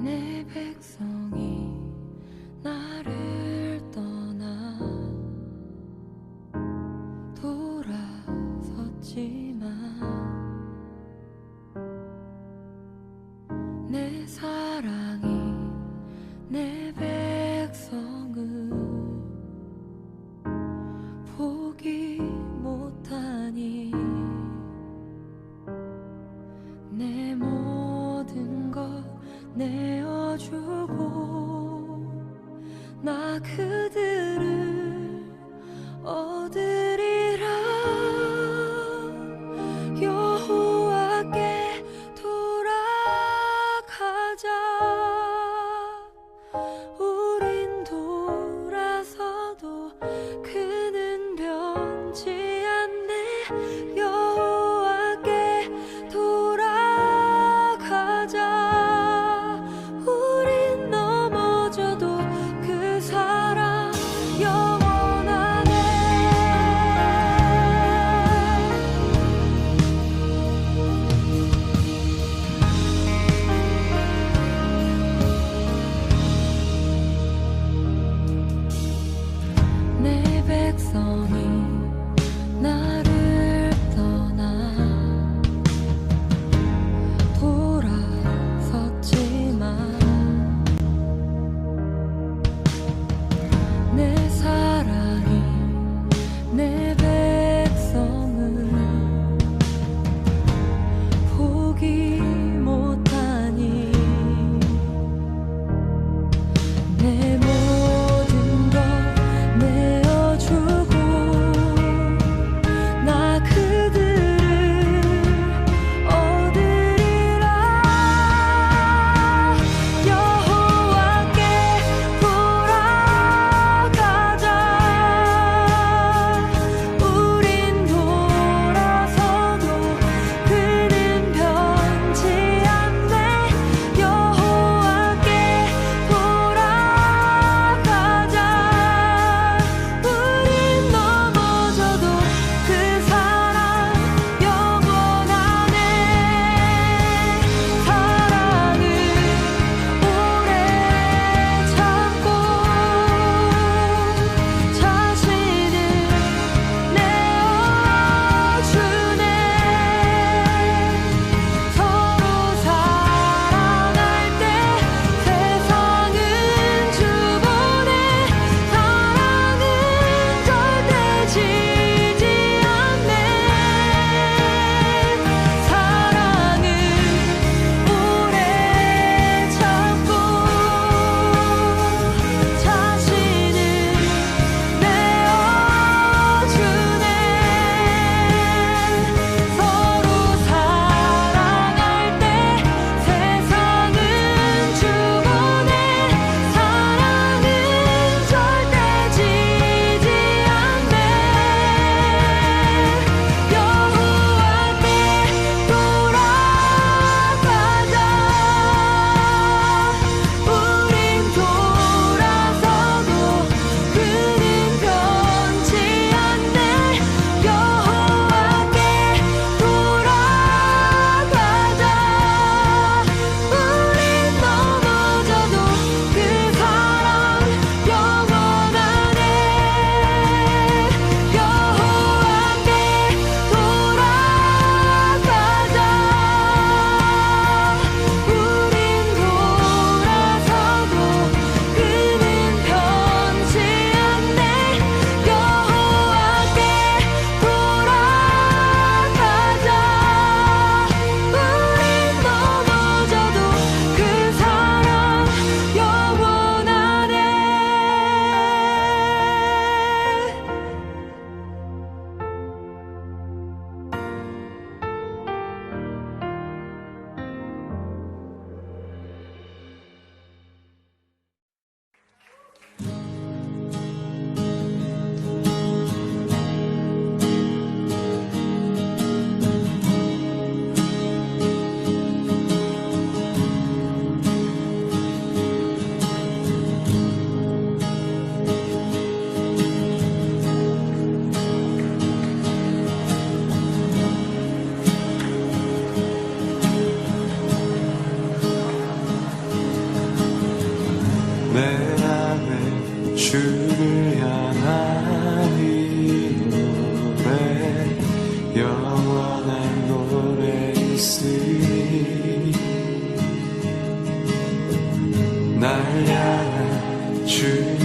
내 백성이 나를 떠나 돌아섰지만 내 사랑이 내 백성을 포기 못하니 내 모든 것 내어주고 나 그들을 얻으리라. 주를 향한 이 노래 영원한 노래 있으니 날 향한 주님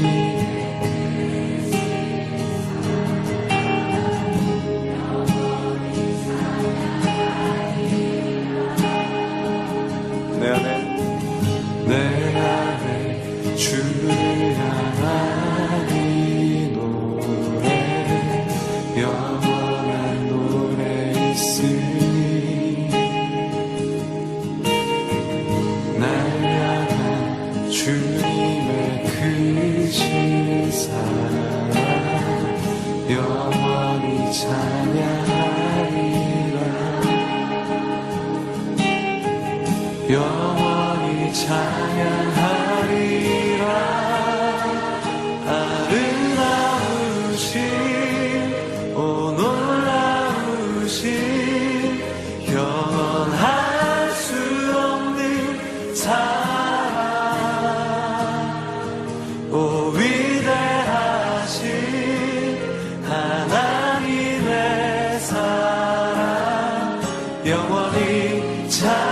내 안에 주를 향한 이 노래 영원한 노래 있으니 날 향한 주님의 크신 사랑 영원히 찬양하리라 영원히 찬양하리라 아름다우신 오 놀라우신 영원할 수 없는 사랑 오 위대하신 하나님의 사랑 영원히 찬양하리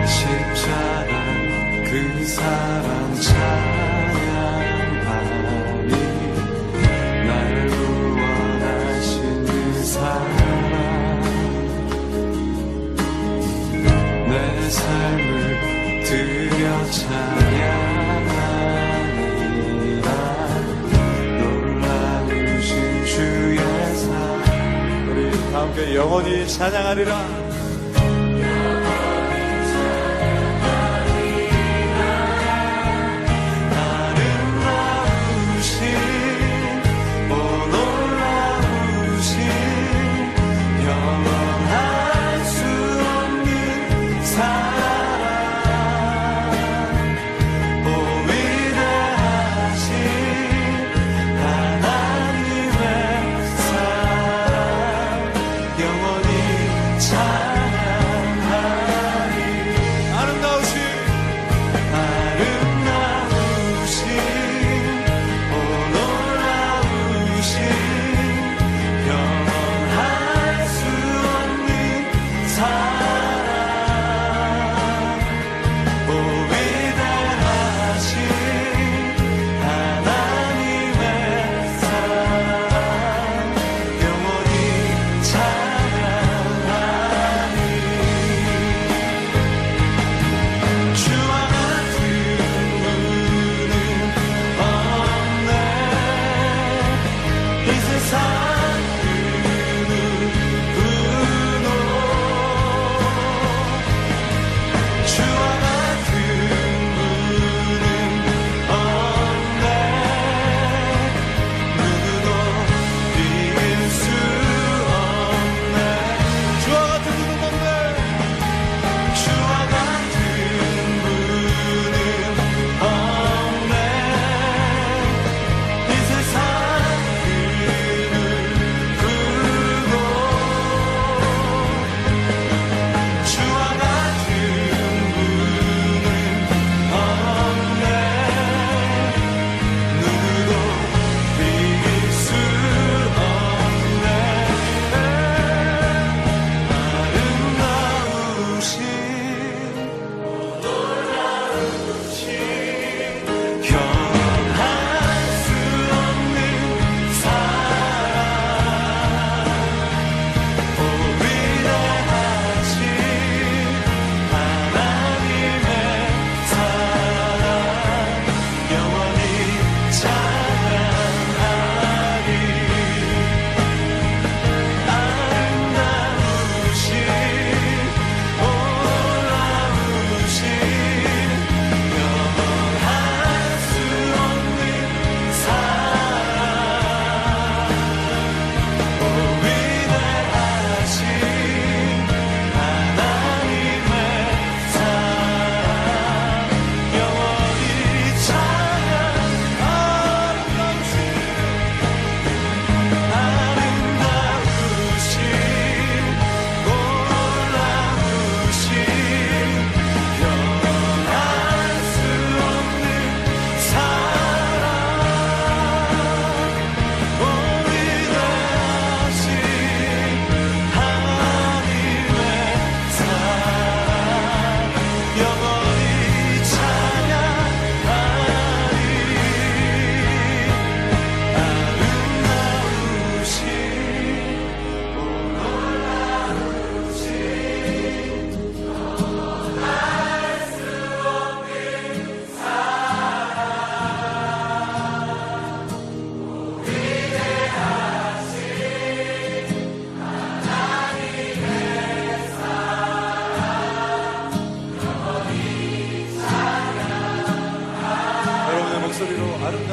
십자가 그 사랑 찬양하리 날 구원하신 그 사랑 내 삶을 드려 찬양하니라 놀라우신 주의 사랑 우리 함께 영원히 찬양하리라 영원히 잘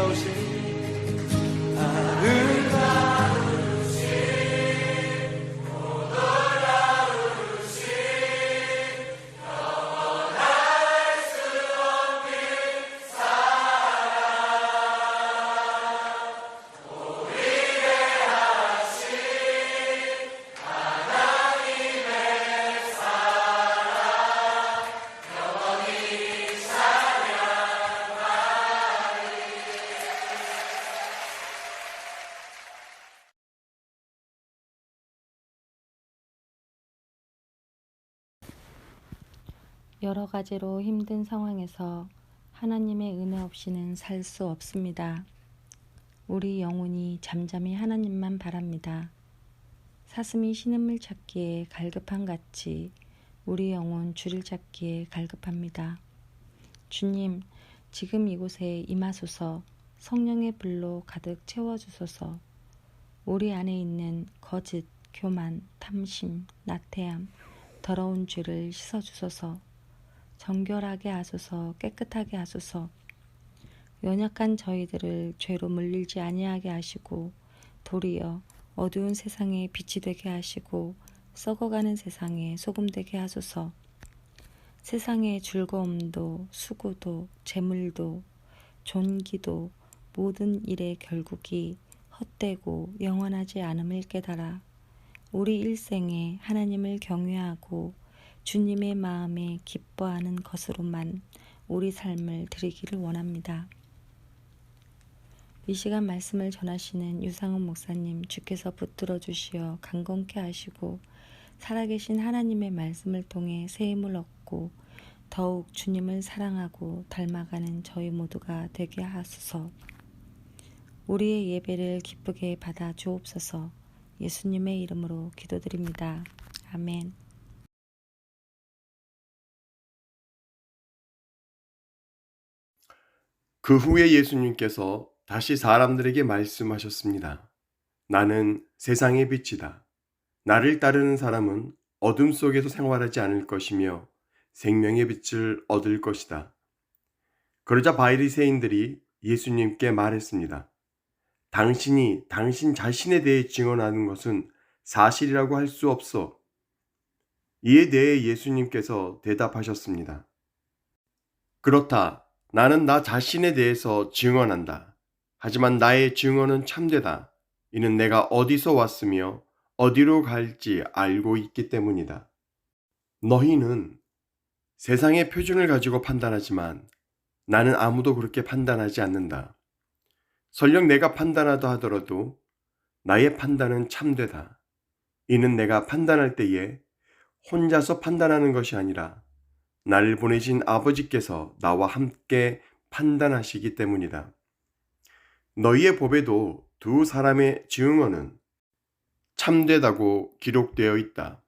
돌아오신 아름다우신 여러 가지로 힘든 상황에서 하나님의 은혜 없이는 살 수 없습니다. 우리 영혼이 잠잠히 하나님만 바랍니다. 사슴이 신음을 찾기에 갈급한 같이 우리 영혼 주를 찾기에 갈급합니다. 주님, 지금 이곳에 임하소서. 성령의 불로 가득 채워주소서. 우리 안에 있는 거짓, 교만, 탐심, 나태함, 더러운 죄를 씻어주소서. 정결하게 하소서. 깨끗하게 하소서. 연약한 저희들을 죄로 물리지 아니하게 하시고 도리어 어두운 세상에 빛이 되게 하시고 썩어가는 세상에 소금 되게 하소서. 세상의 즐거움도 수고도 재물도 존귀도 모든 일의 결국이 헛되고 영원하지 않음을 깨달아 우리 일생에 하나님을 경외하고 주님의 마음에 기뻐하는 것으로만 우리 삶을 드리기를 원합니다. 이 시간 말씀을 전하시는 유상훈 목사님, 주께서 붙들어 주시어 강건케 하시고 살아계신 하나님의 말씀을 통해 새 힘을 얻고 더욱 주님을 사랑하고 닮아가는 저희 모두가 되게 하소서. 우리의 예배를 기쁘게 받아 주옵소서. 예수님의 이름으로 기도드립니다. 아멘. 그 후에 예수님께서 다시 사람들에게 말씀하셨습니다. 나는 세상의 빛이다. 나를 따르는 사람은 어둠 속에서 생활하지 않을 것이며 생명의 빛을 얻을 것이다. 그러자 바리새인들이 예수님께 말했습니다. 당신이 당신 자신에 대해 증언하는 것은 사실이라고 할 수 없어. 이에 대해 예수님께서 대답하셨습니다. 그렇다. 나는 나 자신에 대해서 증언한다. 하지만 나의 증언은 참되다. 이는 내가 어디서 왔으며 어디로 갈지 알고 있기 때문이다. 너희는 세상의 표준을 가지고 판단하지만 나는 아무도 그렇게 판단하지 않는다. 설령 내가 판단하다 하더라도 나의 판단은 참되다. 이는 내가 판단할 때에 혼자서 판단하는 것이 아니라 나를 보내신 아버지께서 나와 함께 판단하시기 때문이다. 너희의 법에도 두 사람의 증언은 참되다고 기록되어 있다.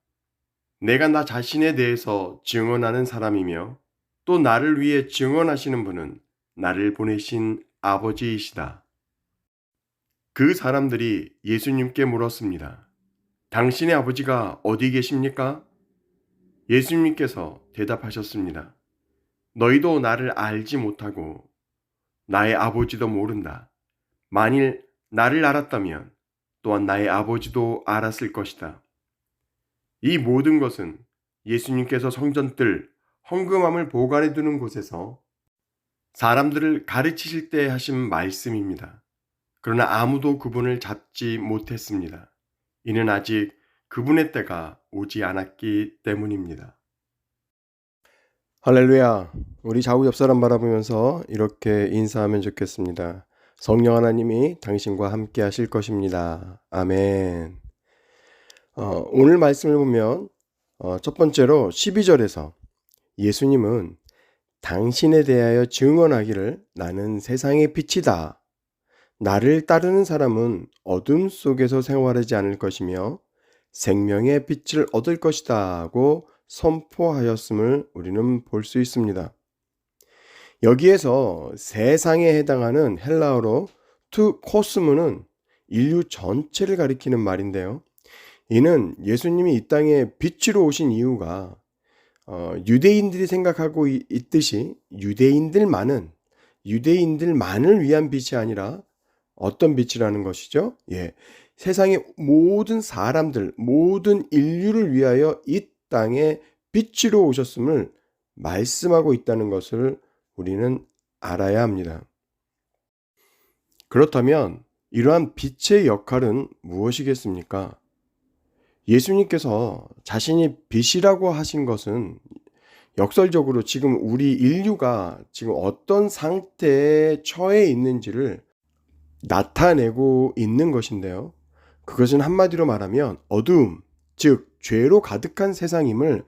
내가 나 자신에 대해서 증언하는 사람이며 또 나를 위해 증언하시는 분은 나를 보내신 아버지이시다. 그 사람들이 예수님께 물었습니다. 당신의 아버지가 어디 계십니까? 예수님께서 대답하셨습니다. 너희도 나를 알지 못하고 나의 아버지도 모른다. 만일 나를 알았다면 또한 나의 아버지도 알았을 것이다. 이 모든 것은 예수님께서 성전뜰 헌금함을 보관해 두는 곳에서 사람들을 가르치실 때 하신 말씀입니다. 그러나 아무도 그분을 잡지 못했습니다. 이는 아직 그분의 때가 오지 않았기 때문입니다. 할렐루야. 우리 좌우 옆 사람 바라보면서 이렇게 인사하면 좋겠습니다. 성령 하나님이 당신과 함께 하실 것입니다. 아멘. 오늘 말씀을 보면 첫 번째로 12절에서 예수님은 당신에 대하여 증언하기를 나는 세상의 빛이다. 나를 따르는 사람은 어둠 속에서 생활하지 않을 것이며 생명의 빛을 얻을 것이다 하고 선포하였음을 우리는 볼 수 있습니다. 여기에서 세상에 해당하는 헬라어로 투 코스모는 인류 전체를 가리키는 말인데요. 이는 예수님이 이 땅에 빛으로 오신 이유가 유대인들이 생각하고 있듯이 유대인들만은 유대인들만을 위한 빛이 아니라 어떤 빛이라는 것이죠? 세상의 모든 사람들, 모든 인류를 위하여 이 땅에 빛으로 오셨음을 말씀하고 있다는 것을 우리는 알아야 합니다. 그렇다면 이러한 빛의 역할은 무엇이겠습니까? 예수님께서 자신이 빛이라고 하신 것은 역설적으로 지금 우리 인류가 지금 어떤 상태에 처해 있는지를 나타내고 있는 것인데요. 그것은 한마디로 말하면 어두움, 즉 죄로 가득한 세상임을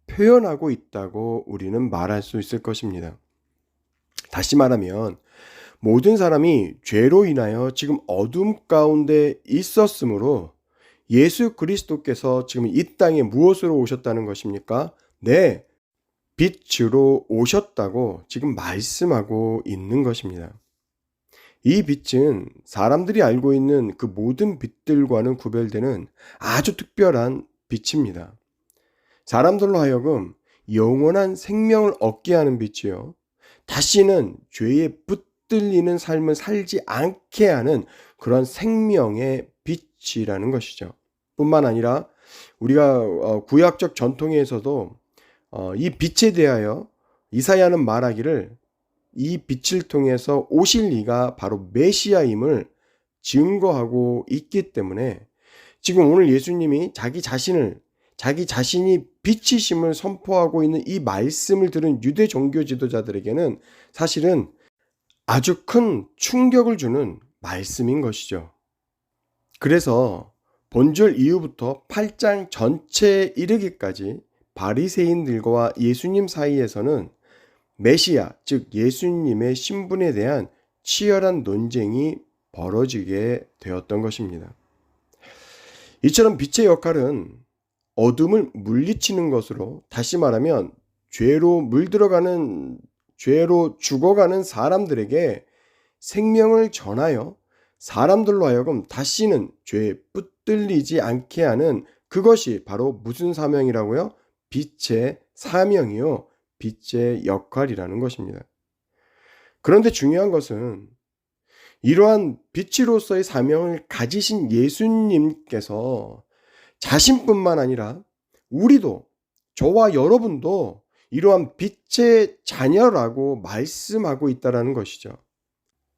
표현하고 있다고 우리는 말할 수 있을 것입니다. 다시 말하면 모든 사람이 죄로 인하여 지금 어둠 가운데 있었으므로 예수 그리스도께서 지금 이 땅에 무엇으로 오셨다는 것입니까? 네, 빛으로 오셨다고 지금 말씀하고 있는 것입니다. 이 빛은 사람들이 알고 있는 그 모든 빛들과는 구별되는 아주 특별한 빛입니다. 사람들로 하여금 영원한 생명을 얻게 하는 빛이요. 다시는 죄에 붙들리는 삶을 살지 않게 하는 그런 생명의 빛이라는 것이죠. 뿐만 아니라 우리가 구약적 전통에서도 이 빛에 대하여 이사야는 말하기를 이 빛을 통해서 오실 이가 바로 메시아임을 증거하고 있기 때문에 지금 오늘 예수님이 자기 자신이 빛이심을 선포하고 있는 이 말씀을 들은 유대 종교 지도자들에게는 사실은 아주 큰 충격을 주는 말씀인 것이죠. 그래서 본절 이후부터 8장 전체에 이르기까지 바리새인들과 예수님 사이에서는 메시아, 즉 예수님의 신분에 대한 치열한 논쟁이 벌어지게 되었던 것입니다. 이처럼 빛의 역할은 어둠을 물리치는 것으로, 다시 말하면 죄로 죽어가는 사람들에게 생명을 전하여 사람들로 하여금 다시는 죄에 붙들리지 않게 하는, 그것이 바로 무슨 사명이라고요? 빛의 사명이요, 빛의 역할이라는 것입니다. 그런데 중요한 것은 이러한 빛으로서의 사명을 가지신 예수님께서 자신뿐만 아니라 우리도, 저와 여러분도 이러한 빛의 자녀라고 말씀하고 있다는 것이죠.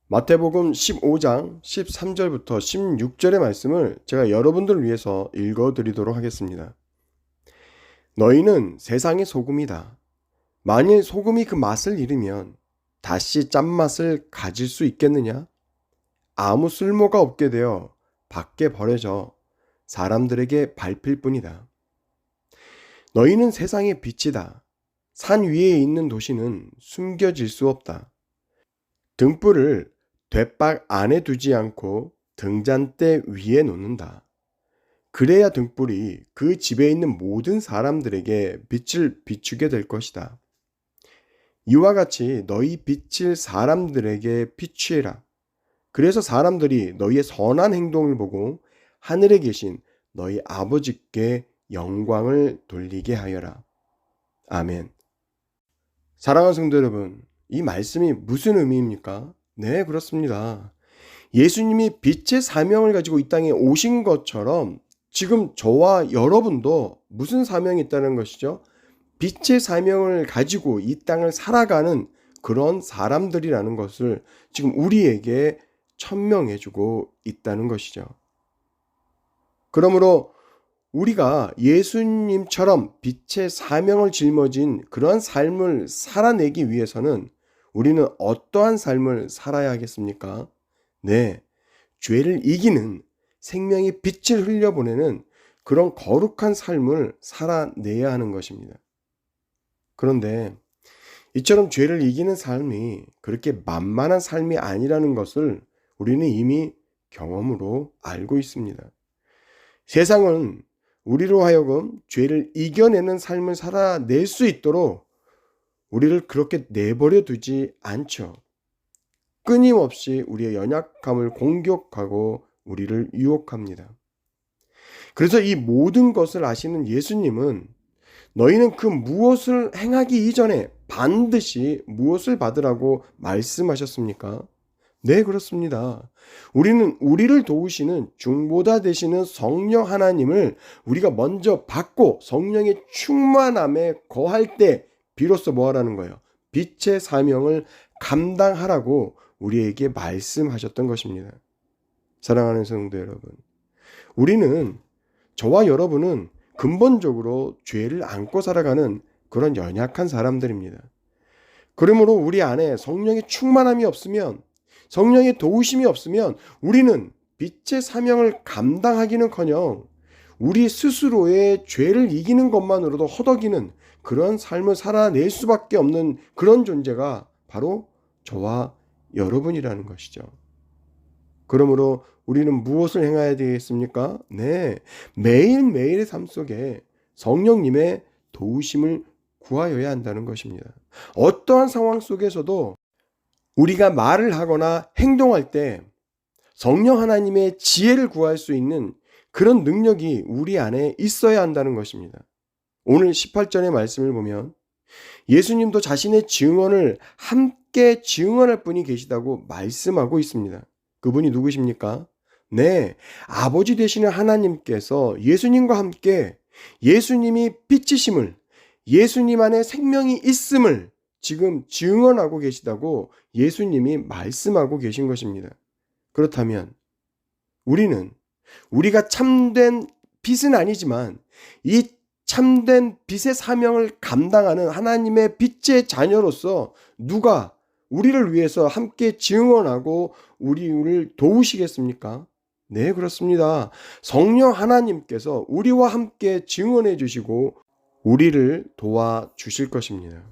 마태복음 15장 13절부터 16절의 말씀을 제가 여러분들을 위해서 읽어드리도록 하겠습니다. 너희는 세상의 소금이다. 만일 소금이 그 맛을 잃으면 다시 짠맛을 가질 수 있겠느냐? 아무 쓸모가 없게 되어 밖에 버려져 사람들에게 밟힐 뿐이다. 너희는 세상의 빛이다. 산 위에 있는 도시는 숨겨질 수 없다. 등불을 돛박 안에 두지 않고 등잔대 위에 놓는다. 그래야 등불이 그 집에 있는 모든 사람들에게 빛을 비추게 될 것이다. 이와 같이 너희 빛을 사람들에게 비추해라. 그래서 사람들이 너희의 선한 행동을 보고 하늘에 계신 너희 아버지께 영광을 돌리게 하여라. 아멘. 사랑하는 성도 여러분, 이 말씀이 무슨 의미입니까? 네, 그렇습니다. 예수님이 빛의 사명을 가지고 이 땅에 오신 것처럼 지금 저와 여러분도 무슨 사명이 있다는 것이죠? 빛의 사명을 가지고 이 땅을 살아가는 그런 사람들이라는 것을 지금 우리에게 천명해주고 있다는 것이죠. 그러므로 우리가 예수님처럼 빛의 사명을 짊어진 그런 삶을 살아내기 위해서는 우리는 어떠한 삶을 살아야 하겠습니까? 네, 죄를 이기는 생명의 빛을 흘려보내는 그런 거룩한 삶을 살아내야 하는 것입니다. 그런데 이처럼 죄를 이기는 삶이 그렇게 만만한 삶이 아니라는 것을 우리는 이미 경험으로 알고 있습니다. 세상은 우리로 하여금 죄를 이겨내는 삶을 살아낼 수 있도록 우리를 그렇게 내버려 두지 않죠. 끊임없이 우리의 연약함을 공격하고 우리를 유혹합니다. 그래서 이 모든 것을 아시는 예수님은 너희는 그 무엇을 행하기 이전에 반드시 무엇을 받으라고 말씀하셨습니까? 네, 그렇습니다. 우리는 우리를 도우시는 중보자 되시는 성령 하나님을 우리가 먼저 받고 성령의 충만함에 거할 때 비로소 뭐 하라는 거예요? 빛의 사명을 감당하라고 우리에게 말씀하셨던 것입니다. 사랑하는 성도 여러분, 우리는, 저와 여러분은 근본적으로 죄를 안고 살아가는 그런 연약한 사람들입니다. 그러므로 우리 안에 성령의 충만함이 없으면, 성령의 도우심이 없으면 우리는 빛의 사명을 감당하기는커녕 우리 스스로의 죄를 이기는 것만으로도 허덕이는 그런 삶을 살아낼 수밖에 없는 그런 존재가 바로 저와 여러분이라는 것이죠. 그러므로 우리는 무엇을 행해야 되겠습니까? 네, 매일매일의 삶 속에 성령님의 도우심을 구하여야 한다는 것입니다. 어떠한 상황 속에서도 우리가 말을 하거나 행동할 때 성령 하나님의 지혜를 구할 수 있는 그런 능력이 우리 안에 있어야 한다는 것입니다. 오늘 18절의 말씀을 보면 예수님도 자신의 증언을 함께 증언할 분이 계시다고 말씀하고 있습니다. 그분이 누구십니까? 네, 아버지 되시는 하나님께서 예수님과 함께 예수님이 빛이심을, 예수님 안에 생명이 있음을 지금 증언하고 계시다고 예수님이 말씀하고 계신 것입니다. 그렇다면 우리가 참된 빛은 아니지만 이 참된 빛의 사명을 감당하는 하나님의 빛의 자녀로서 누가 우리를 위해서 함께 증언하고 우리를 도우시겠습니까? 네, 그렇습니다. 성령 하나님께서 우리와 함께 증언해 주시고 우리를 도와주실 것입니다.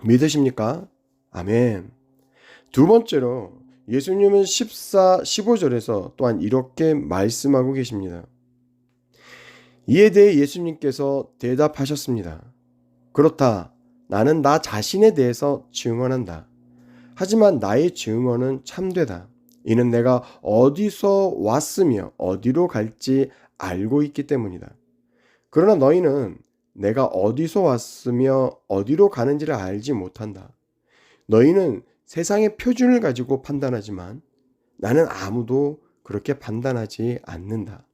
믿으십니까? 아멘. 두 번째로 예수님은 14, 15절에서 또한 이렇게 말씀하고 계십니다. 이에 대해 예수님께서 대답하셨습니다. 그렇다. 나는 나 자신에 대해서 증언한다. 하지만 나의 증언은 참되다. 이는 내가 어디서 왔으며 어디로 갈지 알고 있기 때문이다. 그러나 너희는 내가 어디서 왔으며 어디로 가는지를 알지 못한다. 너희는 세상의 표준을 가지고 판단하지만 나는 아무도 그렇게 판단하지 않는다.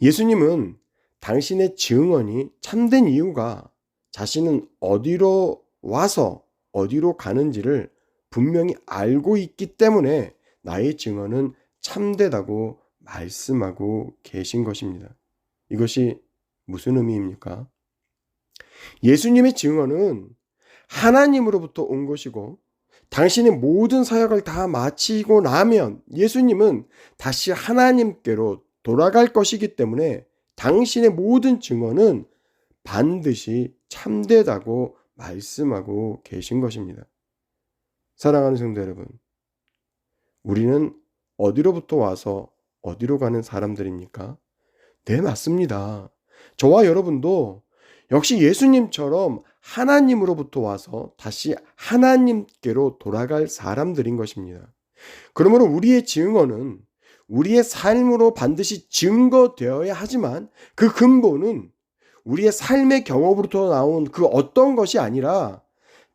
예수님은 당신의 증언이 참된 이유가 자신은 어디로 와서 어디로 가는지를 분명히 알고 있기 때문에 나의 증언은 참되다고 말씀하고 계신 것입니다. 이것이 무슨 의미입니까? 예수님의 증언은 하나님으로부터 온 것이고 당신의 모든 사역을 다 마치고 나면 예수님은 다시 하나님께로 돌아갈 것이기 때문에 당신의 모든 증언은 반드시 참되다고 말씀하고 계신 것입니다. 사랑하는 성도 여러분, 우리는 어디로부터 와서 어디로 가는 사람들입니까? 네, 맞습니다. 저와 여러분도 역시 예수님처럼 하나님으로부터 와서 다시 하나님께로 돌아갈 사람들인 것입니다. 그러므로 우리의 증언은 우리의 삶으로 반드시 증거되어야 하지만 그 근본은 우리의 삶의 경험으로부터 나온 그 어떤 것이 아니라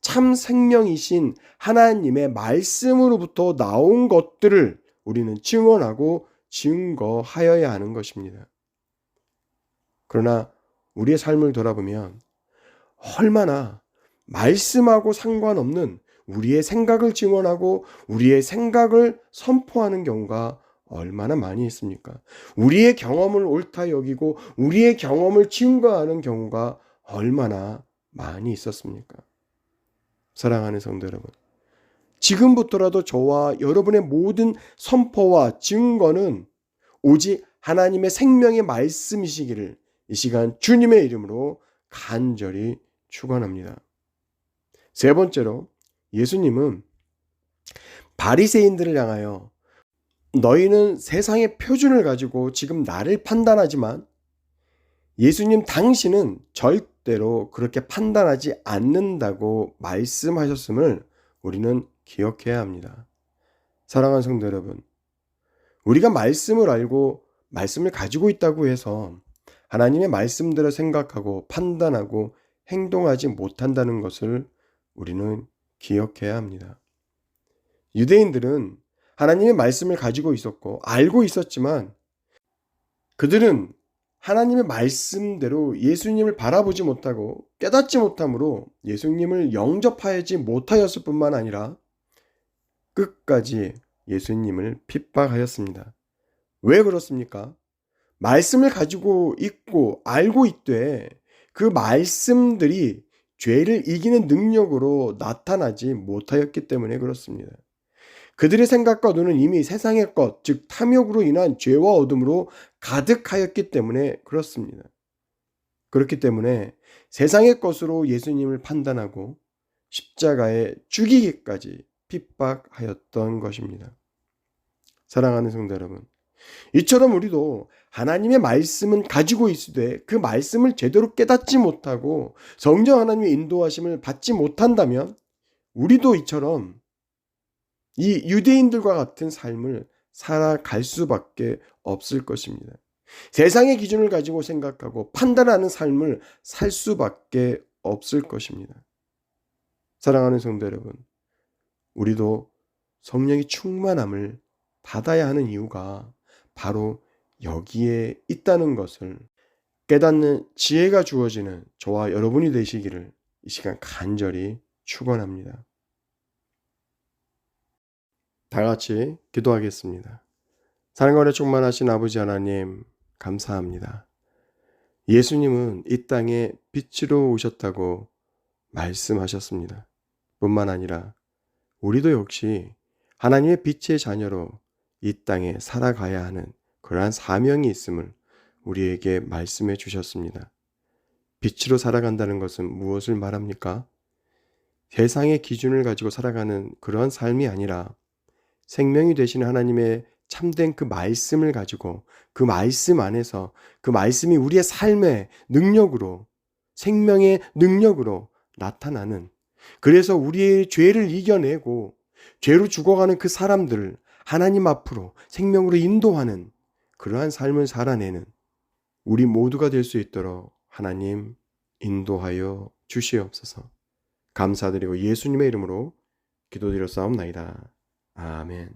참 생명이신 하나님의 말씀으로부터 나온 것들을 우리는 증언하고 증거하여야 하는 것입니다. 그러나 우리의 삶을 돌아보면 얼마나 말씀하고 상관없는 우리의 생각을 증언하고 우리의 생각을 선포하는 경우가 얼마나 많이 있습니까? 우리의 경험을 옳다 여기고 우리의 경험을 증거하는 경우가 얼마나 많이 있었습니까? 사랑하는 성도 여러분, 지금부터라도 저와 여러분의 모든 선포와 증거는 오직 하나님의 생명의 말씀이시기를 이 시간 주님의 이름으로 간절히 축원합니다. 세 번째로 예수님은 바리새인들을 향하여 너희는 세상의 표준을 가지고 지금 나를 판단하지만 예수님 당신은 절대로 그렇게 판단하지 않는다고 말씀하셨음을 우리는 기억해야 합니다. 사랑하는 성도 여러분, 우리가 말씀을 알고 말씀을 가지고 있다고 해서 하나님의 말씀대로 생각하고 판단하고 행동하지 못한다는 것을 우리는 기억해야 합니다. 유대인들은 하나님의 말씀을 가지고 있었고 알고 있었지만 그들은 하나님의 말씀대로 예수님을 바라보지 못하고 깨닫지 못함으로 예수님을 영접하지 못하였을 뿐만 아니라 끝까지 예수님을 핍박하였습니다. 왜 그렇습니까? 말씀을 가지고 있고 알고 있되 그 말씀들이 죄를 이기는 능력으로 나타나지 못하였기 때문에 그렇습니다. 그들의 생각과 눈은 이미 세상의 것, 즉 탐욕으로 인한 죄와 어둠으로 가득하였기 때문에 그렇습니다. 그렇기 때문에 세상의 것으로 예수님을 판단하고 십자가에 죽이기까지 핍박하였던 것입니다. 사랑하는 성도 여러분, 이처럼 우리도 하나님의 말씀은 가지고 있으되 그 말씀을 제대로 깨닫지 못하고 성령 하나님의 인도하심을 받지 못한다면 우리도 이처럼 이 유대인들과 같은 삶을 살아갈 수밖에 없을 것입니다. 세상의 기준을 가지고 생각하고 판단하는 삶을 살 수밖에 없을 것입니다. 사랑하는 성도 여러분, 우리도 성령의 충만함을 받아야 하는 이유가 바로 여기에 있다는 것을 깨닫는 지혜가 주어지는 저와 여러분이 되시기를 이 시간 간절히 축원합니다. 다 같이 기도하겠습니다. 사랑과 은혜 충만하신 아버지 하나님, 감사합니다. 예수님은 이 땅에 빛으로 오셨다고 말씀하셨습니다. 뿐만 아니라 우리도 역시 하나님의 빛의 자녀로 이 땅에 살아가야 하는 그러한 사명이 있음을 우리에게 말씀해 주셨습니다. 빛으로 살아간다는 것은 무엇을 말합니까? 세상의 기준을 가지고 살아가는 그러한 삶이 아니라 생명이 되시는 하나님의 참된 그 말씀을 가지고 그 말씀 안에서 그 말씀이 우리의 삶의 능력으로 생명의 능력으로 나타나는, 그래서 우리의 죄를 이겨내고 죄로 죽어가는 그 사람들을 하나님 앞으로 생명으로 인도하는 그러한 삶을 살아내는 우리 모두가 될 수 있도록 하나님 인도하여 주시옵소서. 감사드리고 예수님의 이름으로 기도드렸사옵나이다. 아멘.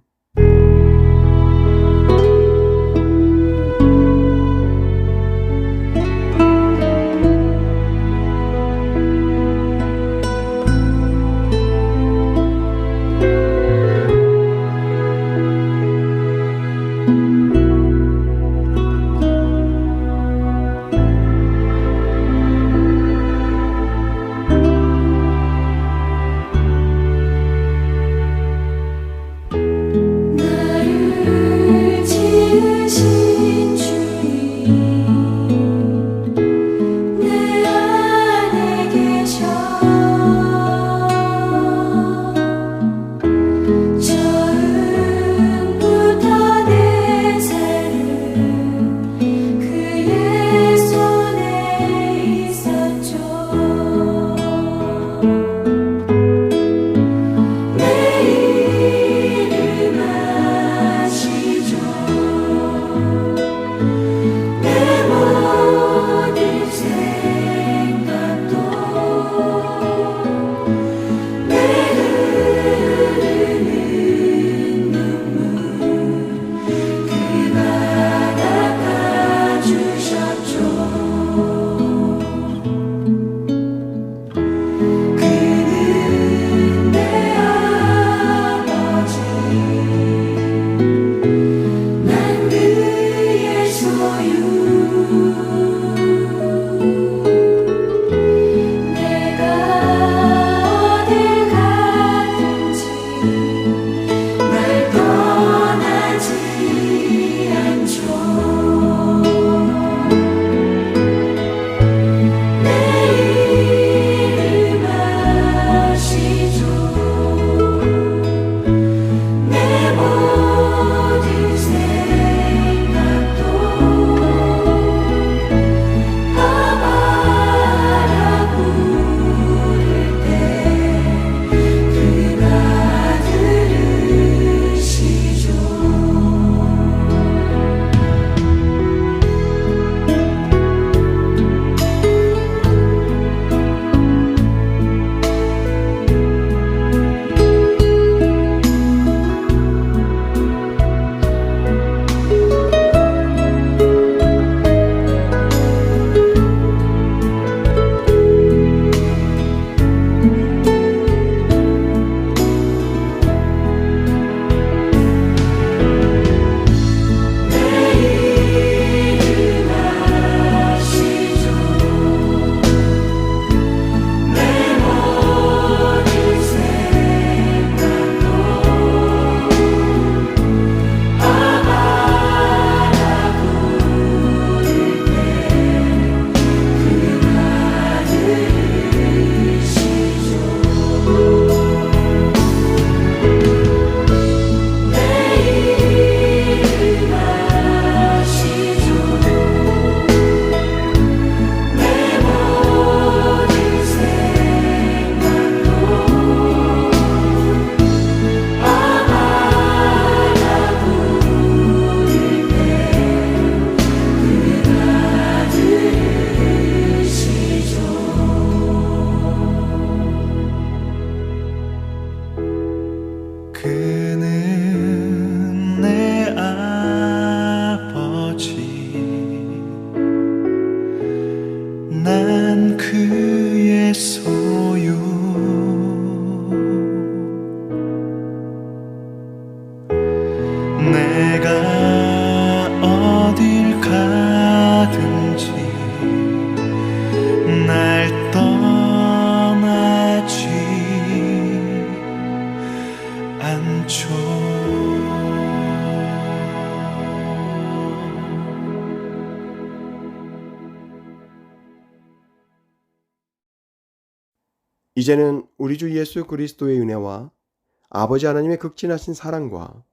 내가 어딜 가든지 날 떠나지 않죠. 이제는 우리 주 예수 그리스도의 은혜와 아버지 하나님의 극진하신 사랑과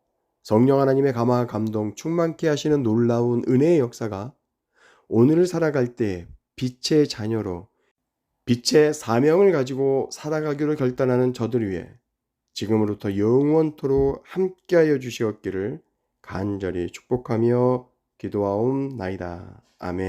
성령 하나님의 감화 감동 충만케 하시는 놀라운 은혜의 역사가 오늘을 살아갈 때 빛의 자녀로 빛의 사명을 가지고 살아가기로 결단하는 저들 위해 지금으로부터 영원토록 함께하여 주시옵기를 간절히 축복하며 기도하옵나이다. 아멘.